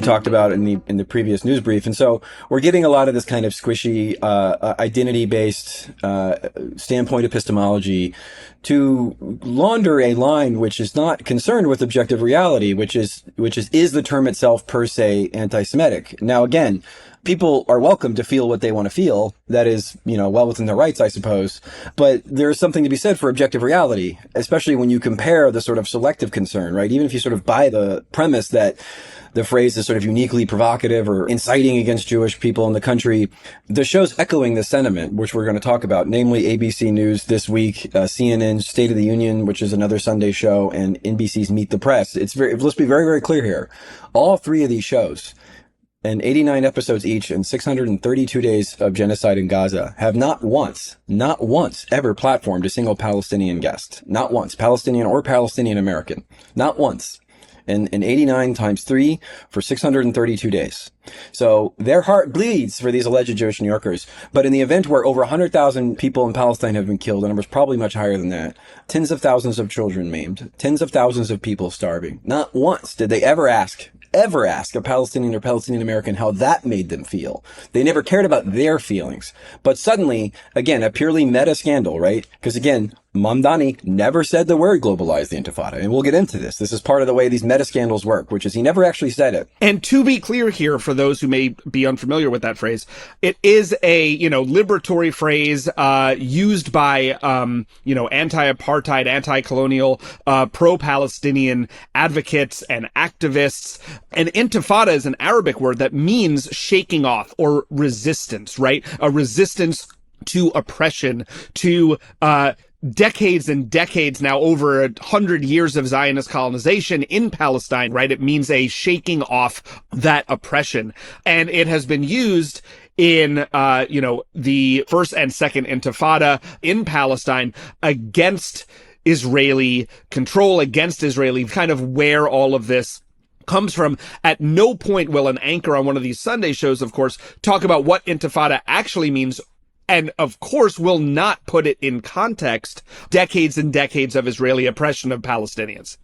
talked about in the previous news brief. And so we're getting a lot of this kind of squishy identity-based standpoint epistemology to launder a line which is not concerned with objective reality, which is the term itself per se anti-Semitic? Now, again, people are welcome to feel what they want to feel. That is, well within their rights, I suppose. But there's something to be said for objective reality, especially when you compare the sort of selective concern, right? Even if you sort of buy the premise that the phrase is sort of uniquely provocative or inciting against Jewish people in the country, the show's echoing the sentiment, which we're going to talk about, namely ABC News this week, CNN's State of the Union, which is another Sunday show, and NBC's Meet the Press. Let's be very, very clear here. All three of these shows, and 89 episodes each and 632 days of genocide in Gaza, have not once ever platformed a single Palestinian guest. Not once. Palestinian or Palestinian American. Not once. And 89 times 3 for 632 days. So their heart bleeds for these alleged Jewish New Yorkers. But in the event where over 100,000 people in Palestine have been killed, the number's probably much higher than that, tens of thousands of children maimed, tens of thousands of people starving, not once did they ever ask a Palestinian or Palestinian American how that made them feel. They never cared about their feelings. But suddenly, again, a purely meta scandal, right? Because again, Mamdani never said the word globalize the Intifada. And we'll get into this. This is part of the way these meta scandals work, which is he never actually said it. And to be clear here, for those who may be unfamiliar with that phrase, it is a, liberatory phrase, used by, anti-apartheid, anti-colonial, pro-Palestinian advocates and activists. And Intifada is an Arabic word that means shaking off or resistance, right? A resistance to oppression, to, decades and decades now, over 100 years of Zionist colonization in Palestine, right? It means a shaking off that oppression. And it has been used in, the first and second Intifada in Palestine against Israeli control, against Israeli, kind of where all of this comes from. At no point will an anchor on one of these Sunday shows, of course, talk about what Intifada actually means, and of course will not put it in context, decades and decades of Israeli oppression of Palestinians.